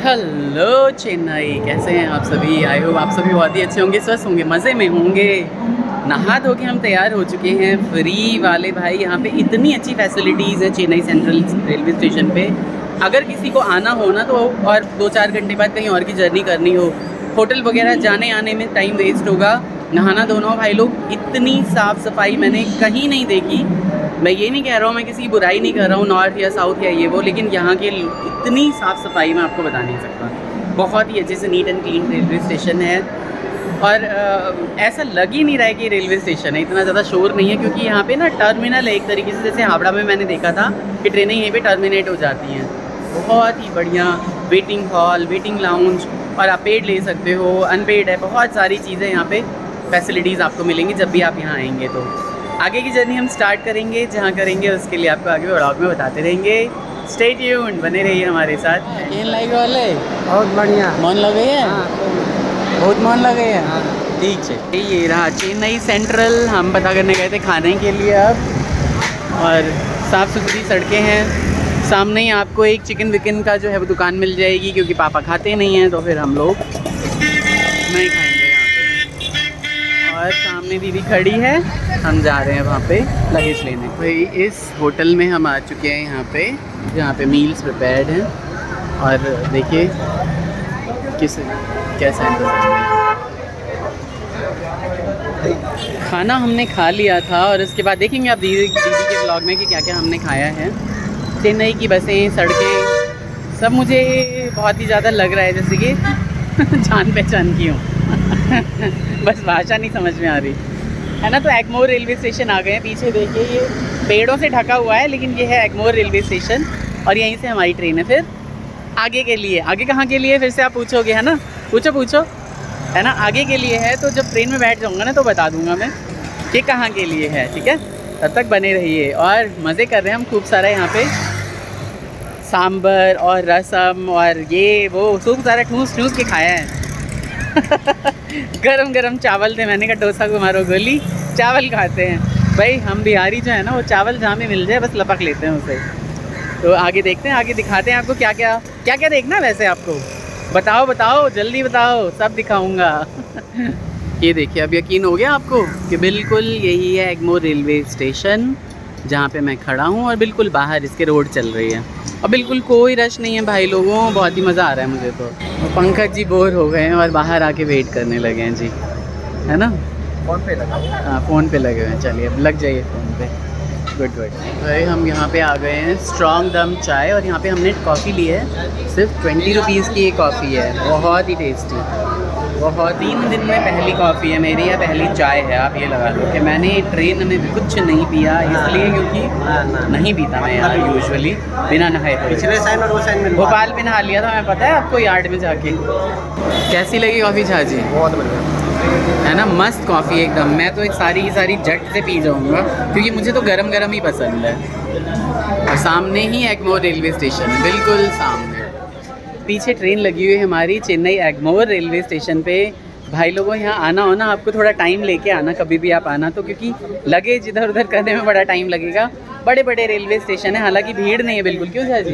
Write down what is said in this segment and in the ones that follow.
Hello Chennai, कैसे हैं आप सभी। आई होप आप सभी बहुत ही अच्छे होंगे, स्वस्थ होंगे, मज़े में होंगे। नहा धो के हम तैयार हो चुके हैं फ्री वाले भाई। यहाँ पे इतनी अच्छी फैसिलिटीज़ है चेन्नई सेंट्रल रेलवे स्टेशन पे। अगर किसी को आना हो ना तो और 2-4 घंटे बाद कहीं और की जर्नी करनी हो, होटल वगैरह जाने आने में टाइम वेस्ट होगा, नहाना धोना हो भाई लोग, इतनी साफ़ सफाई मैंने कहीं नहीं देखी। मैं ये नहीं कह रहा हूँ, मैं किसी की बुराई नहीं कर रहा हूँ नॉर्थ या साउथ या ये वो, लेकिन यहाँ के इतनी साफ़ सफाई मैं आपको बता नहीं सकता। बहुत ही अच्छे से neat and clean railway station है। और ऐसा लग ही नहीं रहा है कि रेलवे स्टेशन है, इतना ज़्यादा शोर नहीं है, क्योंकि यहाँ पे ना टर्मिनल है एक तरीके से। जैसे हावड़ा में मैंने देखा था कि ट्रेनें यहीं पे टर्मिनेट हो जाती हैं। बहुत ही बढ़िया वेटिंग हॉल, वेटिंग लाउंज, और आप पेड ले सकते हो, अनपेड है, बहुत सारी चीज़ें यहाँ पे फैसिलिटीज़ आपको मिलेंगी जब भी आप यहाँ आएंगे। तो आगे की जर्नी हम स्टार्ट करेंगे, जहाँ करेंगे उसके लिए आपको आगे व्लॉग में बताते रहेंगे। स्टे ट्यून्ड, बने रहिए हमारे साथ। केन लागे वाले बहुत बढ़िया। मन लगे है, बहुत मन लगे है। हाँ। ठीक है, ये रहा चेन्नई सेंट्रल। हम पता करने गए थे खाने के लिए अब, और साफ़ सुथरी सड़कें हैं। सामने ही आपको एक चिकन विकन का जो है वो दुकान मिल जाएगी, क्योंकि पापा खाते नहीं हैं तो फिर हम लोग नहीं खाएंगे यहाँ पे। और सामने दीदी खड़ी है, हम जा रहे हैं वहाँ पे लगेज लेने। भाई इस होटल में हम आ चुके हैं यहाँ पे, जहाँ पे मील्स प्रिपेयर्ड हैं। और देखिए कैसा है। खाना हमने खा लिया था, और उसके बाद देखेंगे आप दीदी के ब्लॉग में कि क्या क्या हमने खाया है। चेन्नई की बसें, सड़कें, सब मुझे बहुत ही ज़्यादा लग रहा है जैसे कि जान पहचान की हूँ। बस भाषा नहीं समझ में आ रही है ना। तो एगमोर रेलवे स्टेशन आ गए हैं। पीछे देखिए, ये पेड़ों से ढका हुआ है, लेकिन ये है एगमोर रेलवे स्टेशन, और यहीं से हमारी ट्रेन है फिर आगे के लिए। आगे कहाँ के लिए फिर से आप पूछोगे, है ना, पूछो है ना। आगे के लिए है, तो जब ट्रेन में बैठ जाऊँगा ना तो बता दूँगा मैं कि कहाँ के लिए है। ठीक है, तब तक बने रहिए। और मज़े कर रहे हैं हम खूब सारा। यहाँ पे सांबर और रसम और ये वो खूब सारा ठूस के खाया है। गरम गरम चावल थे, मैंने कहा डोसा को मारो गोली, चावल खाते हैं भाई। हम बिहारी जो है ना, वो चावल जहाँ भी मिल जाए बस लपक लेते हैं उसे। तो आगे देखते हैं, आगे दिखाते हैं आपको क्या क्या देखना है वैसे आपको। बताओ जल्दी बताओ, सब दिखाऊंगा। ये देखिए, अब यकीन हो गया आपको कि बिल्कुल यही है एगमोर रेलवे स्टेशन, जहाँ पे मैं खड़ा हूँ। और बिल्कुल बाहर इसके रोड चल रही है, और बिल्कुल कोई रश नहीं है भाई लोगों। बहुत ही मज़ा आ रहा है मुझे तो। पंकज जी बोर हो गए हैं और बाहर आके वेट करने लगे हैं जी, है ना। फ़ोन पे लगा। हाँ, फ़ोन पे लगे हुए हैं। चलिए अब लग जाइए फ़ोन पे। गुड भाई, हम यहाँ पे आ गए हैं स्ट्रॉन्ग दम चाय, और यहाँ पे हमने कॉफ़ी ली है। सिर्फ 20 रुपीज़ की ये कॉफ़ी है, बहुत ही टेस्टी। बहुत 3 दिन में पहली कॉफ़ी है मेरी, या पहली चाय है, आप ये लगा लो कि मैंने ट्रेन में कुछ नहीं पिया, इसलिए क्योंकि नहीं पीता मैं यार यूजुअली बिना नहाए। पिछले साइड और वो साइड में भोपाल में नहा लिया था मैं, पता है आपको, यार्ड में जाके। कैसी लगी कॉफ़ी झाजी? बहुत बढ़िया है ना, मस्त कॉफ़ी एकदम। मैं तो एक सारी झट से पी जाऊँगा, क्योंकि मुझे तो गरम गरम ही पसंद है। और सामने ही एगमोर रेलवे स्टेशन है, बिल्कुल सामने। पीछे ट्रेन लगी हुई है हमारी चेन्नई एगमोर रेलवे स्टेशन पे। भाई लोगों, यहाँ आना हो ना, आपको थोड़ा टाइम लेके आना कभी भी आप आना तो, क्योंकि लगेज इधर उधर करने में बड़ा टाइम लगेगा। बड़े बड़े रेलवे स्टेशन है, हालांकि भीड़ नहीं है बिल्कुल। क्यों झाजी?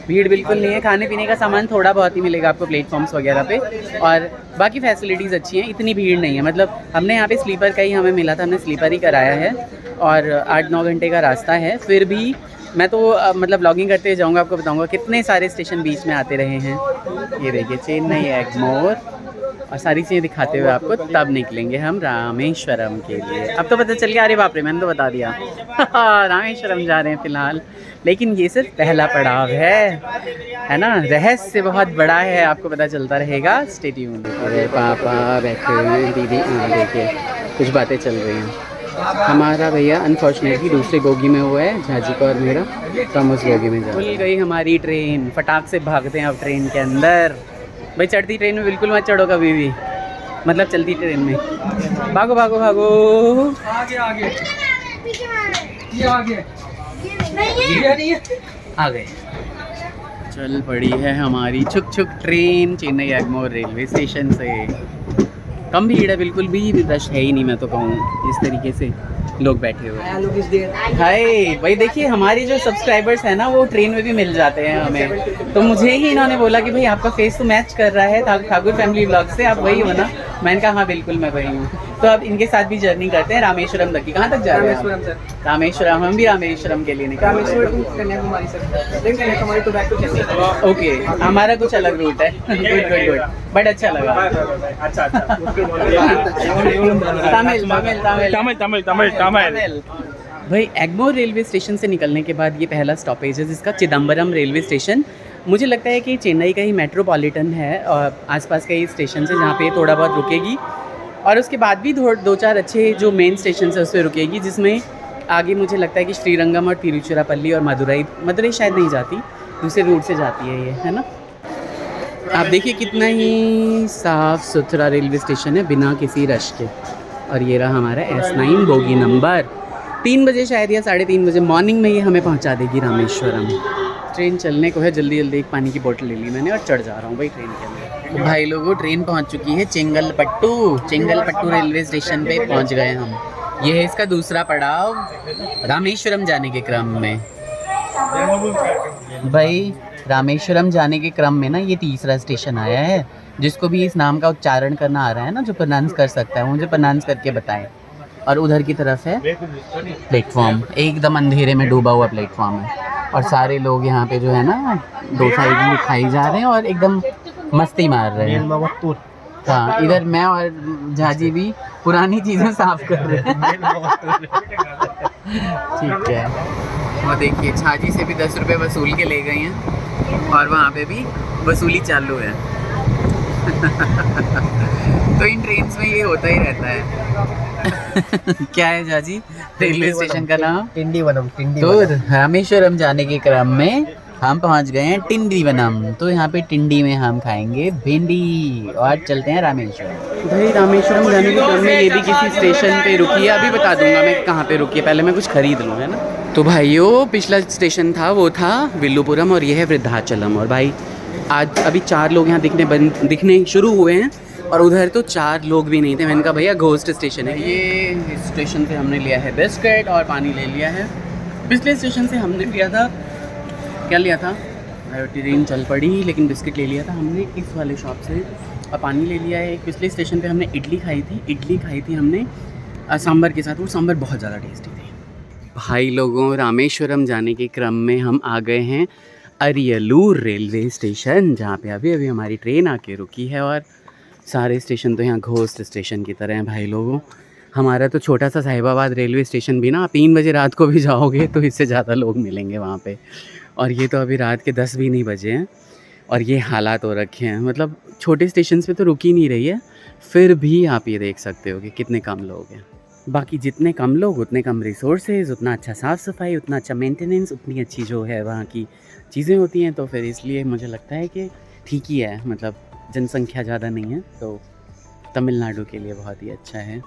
भीड़ बिल्कुल नहीं है। खाने पीने का सामान थोड़ा बहुत ही मिलेगा आपको प्लेटफॉर्म्स वगैरह पे, और बाकी फैसिलिटीज़ अच्छी हैं, इतनी भीड़ नहीं है। मतलब हमने यहाँ पे स्लीपर का ही हमें मिला था, हमने स्लीपर ही कराया है, और 8-9 घंटे का रास्ता है। फिर भी मैं तो मतलब व्लॉगिंग करते जाऊँगा, आपको बताऊँगा कितने सारे स्टेशन बीच में आते रहे हैं। ये देखिए चेन्नई एगमोर, और सारी चीज़ें दिखाते हुए आपको तब निकलेंगे हम रामेश्वरम के लिए। अब तो पता चल गया, अरे बाप रे, मैंने तो बता दिया। रामेश्वरम जा रहे हैं फ़िलहाल, लेकिन ये सिर्फ पहला पड़ाव है ना। रहस्य बहुत बड़ा है, आपको पता चलता रहेगा। Stay tuned. अरे पापा बैठे हुए हैं, दीदी देखिए कुछ बातें चल रही हैं। हमारा भैया अनफॉर्चुनेटली दूसरे बोगी में हुआ है, झाजी का और मेरा, तो हम उस बोगी में जा रहे हैं। खुल गई हमारी ट्रेन, फटाक से भागते हैं अब ट्रेन के अंदर। भाई चढ़ती ट्रेन में बिल्कुल मत चढ़ो कभी भी, मतलब चलती ट्रेन में। भागो भागो भागो, आगे आ गए। चल पड़ी है हमारी छुक train Chennai Egmore railway station से। कम भीड़ है, बिल्कुल भी रश है ही नहीं, मैं तो कहूँ इस तरीके से। लोग बैठे हुए हैं। हाय भाई, देखिए हमारी जो सब्सक्राइबर्स हैं ना वो ट्रेन में भी मिल जाते हैं हमें। तो मुझे ही इन्होंने बोला कि भाई आपका फेस तो मैच कर रहा है ठाकुर फैमिली व्लॉग से, आप वही हो ना? मैंने कहा हाँ बिल्कुल मैं वही हूँ। तो अब इनके साथ भी जर्नी करते हैं रामेश्वरम तक की। कहाँ तक जा रहे हैं? रामेश्वरम सर। रामेश्वरम, हम भी रामेश्वरम के लिए निकल रहे हैं। Rameswaram to Kanyakumari sir, then Kanyakumari to back to Chennai. Okay, हमारा कुछ अलग रूट है। गुड गुड गुड, बट अच्छा लगा। अच्छा अच्छा तमिल तमिल तमिल तमिल तमिल तमिल तमिल। भाई एग्मोर रेलवे स्टेशन से निकलने के बाद ये पहला स्टॉपेज है जिसका चिदम्बरम रेलवे स्टेशन। मुझे लगता है कि चेन्नई का ही मेट्रोपॉलिटन है और आसपास के ही स्टेशन है जहाँ पे थोड़ा बहुत रुकेगी, और उसके बाद भी दो चार अच्छे जो मेन स्टेशन है उस पर रुकेगी, जिसमें आगे मुझे लगता है कि श्रीरंगम और तिरुचिरापल्ली और मदुरई शायद नहीं जाती, दूसरे रूट से जाती है ये, है ना? आप देखिए कितना ही साफ़ सुथरा रेलवे स्टेशन है बिना किसी रश के। और ये रहा हमारा S9 बोगी नंबर। 3 बजे शायद या 3:30 बजे मॉर्निंग में ये हमें पहुंचा देगी रामेश्वरम। ट्रेन चलने को है, जल्दी जल्दी एक पानी की बोतल ले ली मैंने और चढ़ जा रहा हूँ भाई ट्रेन के अंदर। भाई लोगों, ट्रेन पहुँच चुकी है चेंगलपट्टू रेलवे स्टेशन पे पहुँच गए हम। ये है इसका दूसरा पड़ाव रामेश्वरम जाने के क्रम में। भाई रामेश्वरम जाने के क्रम में ना ये तीसरा स्टेशन आया है। जिसको भी इस नाम का उच्चारण करना आ रहा है ना, जो प्रोनाउंस कर सकता है, मुझे प्रोनाउंस करके बताएं। और उधर की तरफ है प्लेटफॉर्म, एकदम अंधेरे में डूबा हुआ प्लेटफॉर्म है, और सारे लोग यहाँ पे जो है ना डोसा इडली खाई जा रहे हैं और एकदम मस्ती मार रहे हैं। हाँ, इधर मैं और झाजी भी पुरानी चीज़ें साफ कर रहे हैं। ठीक है। और देखिए झाजी से भी 10 रुपये वसूल के ले गई हैं और वहाँ पे भी वसूली चालू है। तो इन ट्रेन्स में ये होता ही रहता है। क्या है झाजी रेलवे स्टेशन का नाम? टिंडीवनम। तो रामेश्वरम जाने के क्रम में हम पहुंच गए हैं टिंडीवनम। तो यहाँ पे टिंडी में हम खाएंगे भिंडी और चलते हैं रामेश्वरम। भाई रामेश्वरम जाने के क्रम में ये भी किसी स्टेशन पे रुकी है, अभी बता दूंगा मैं कहाँ पे रुकी है, पहले मैं कुछ खरीद लूँ, है ना? तो भाइयों पिछला स्टेशन था वो था विल्लुपुरम और ये है वृद्धाचलम। और भाई आज अभी 4 लोग यहाँ दिखने शुरू हुए हैं और उधर तो 4 लोग भी नहीं थे। मैंने कहा भैया घोस्ट स्टेशन है ये। स्टेशन से हमने लिया है बिस्किट और पानी ले लिया है। पिछले स्टेशन से हमने लिया था, क्या लिया था, ट्रेन चल पड़ी लेकिन बिस्किट ले लिया था हमने इस वाले शॉप से, और पानी ले लिया है। पिछले स्टेशन पे हमने इडली खाई थी हमने सांभर के साथ, वो सांभर बहुत ज़्यादा टेस्टी थी। भाई लोगों, रामेश्वरम जाने के क्रम में हम आ गए हैं अरियलूर रेलवे स्टेशन, जहाँ पे अभी अभी हमारी ट्रेन आके रुकी है। और सारे स्टेशन तो यहाँ घोस्ट स्टेशन की तरह हैं भाई लोगों। हमारा तो छोटा सा साहिबाबाद रेलवे स्टेशन भी ना, आप 3 बजे रात को भी जाओगे तो इससे ज़्यादा लोग मिलेंगे वहाँ पे। और ये तो अभी रात के 10 भी नहीं बजे हैं और ये हालात हो रखे हैं। मतलब छोटे स्टेशन पे तो रुक ही नहीं रही है, फिर भी आप ये देख सकते हो कि कितने कम लोग हैं। बाकी जितने कम लोग उतने कम रिसोर्सेज, उतना अच्छा साफ़ सफाई, उतना अच्छा मेंटेनेंस, उतनी अच्छी जो है वहाँ की चीज़ें होती हैं। तो फिर इसलिए मुझे लगता है कि ठीक ही है, मतलब जनसंख्या ज़्यादा नहीं है तो तमिलनाडु के लिए बहुत ही अच्छा है।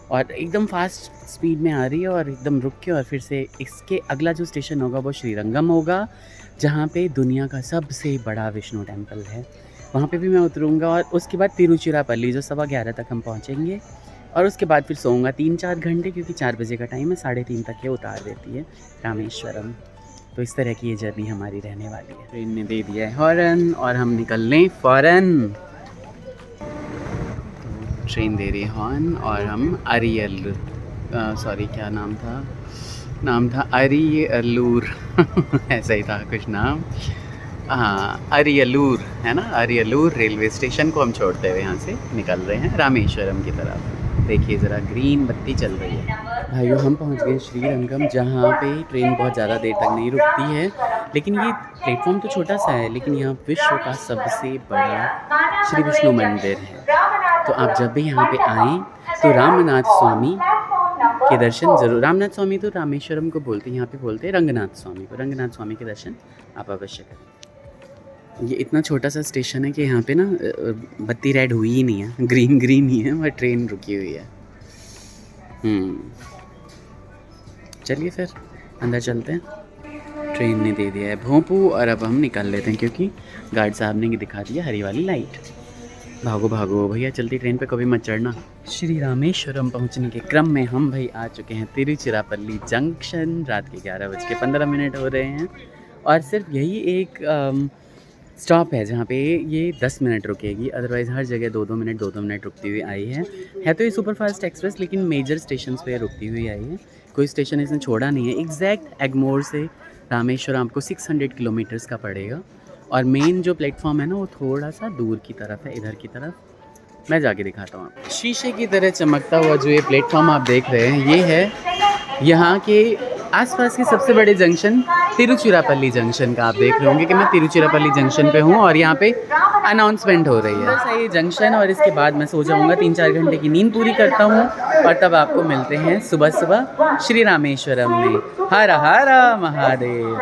और एकदम फास्ट स्पीड में आ रही है और एकदम रुक के, और फिर से इसके अगला जो स्टेशन होगा वो श्रीरंगम होगा, जहाँ पे दुनिया का सबसे बड़ा विष्णु टेम्पल है। वहाँ पे भी मैं उतरूँगा और उसके बाद तिरुचिरापल्ली जो 11:15 तक हम पहुँचेंगे। और उसके बाद फिर सोऊंगा 3-4 घंटे, क्योंकि 4 बजे का टाइम है, 3:30 तक ये उतार देती है रामेश्वरम। तो इस तरह की ये जर्नी हमारी रहने वाली है। ट्रेन ने दे दिया है हॉर्न और हम निकल लें फ़ौरन। ट्रेन दे रही है हॉर्न और हम क्या नाम था अरियलूर ऐसा ही था कुछ नाम, हाँ अरियलूर है ना। अरियलूर रेलवे स्टेशन को हम छोड़ते हुए यहाँ से निकल रहे हैं रामेश्वरम की तरफ। देखिए ज़रा ग्रीन बत्ती चल रही है। भाइयों हम पहुँच गए श्रीरंगम, जहाँ पे ट्रेन बहुत ज़्यादा देर तक नहीं रुकती है। लेकिन ये प्लेटफॉर्म तो छोटा सा है, लेकिन यहाँ विश्व का सबसे बड़ा श्री विष्णु मंदिर है। तो आप जब भी यहाँ पे आएँ तो रामनाथ स्वामी के दर्शन ज़रूर, रामनाथ स्वामी तो रामेश्वरम को बोलते हैं, यहाँ पे बोलते हैं रंगनाथ स्वामी को। रंगनाथ स्वामी के दर्शन आप अवश्य करें। ये इतना छोटा सा स्टेशन है कि यहाँ पे ना बत्ती रेड हुई ही नहीं है, ग्रीन ही है, और ट्रेन रुकी हुई है। चलिए फिर अंदर चलते हैं। ट्रेन ने दे दिया है भोंपू और अब हम निकल लेते हैं, क्योंकि गार्ड साहब ने दिखा दिया हरी वाली लाइट। भागो भागो भैया, चलती ट्रेन पे कभी मत चढ़ना। श्री रामेश्वरम पहुंचने के क्रम में हम भाई आ चुके हैं तिरुचिरापल्ली जंक्शन। रात के 11:15 हो रहे हैं और सिर्फ यही एक स्टॉप है जहाँ पे ये 10 मिनट रुकेगी, अदरवाइज़ हर जगह 2-2 मिनट 2-2 मिनट रुकती हुई आई है तो ये सुपर फास्ट एक्सप्रेस, लेकिन मेजर स्टेशन पे रुकती हुई आई है। कोई स्टेशन इसने छोड़ा नहीं है। एग्जैक्ट एगमोर से रामेश्वरम आपको 600 किलोमीटर्स का पड़ेगा और मेन जो प्लेटफॉर्म है ना वो थोड़ा सा दूर की तरफ है, इधर की तरफ। मैं जाके दिखाता हूँ आपको। शीशे की तरह चमकता हुआ जो ये प्लेटफॉर्म आप देख रहे हैं, ये है यहाँ के आसपास के सबसे बड़े जंक्शन तिरुचिरापल्ली जंक्शन का। आप देख रहे होंगे कि मैं तिरुचिरापल्ली जंक्शन पे हूँ और यहाँ पे अनाउंसमेंट हो रही है। बस ये जंक्शन और इसके बाद मैं सो जाऊँगा, 3-4 घंटे की नींद पूरी करता हूँ और तब आपको मिलते हैं सुबह सुबह श्री रामेश्वरम में। हर हर महादेव।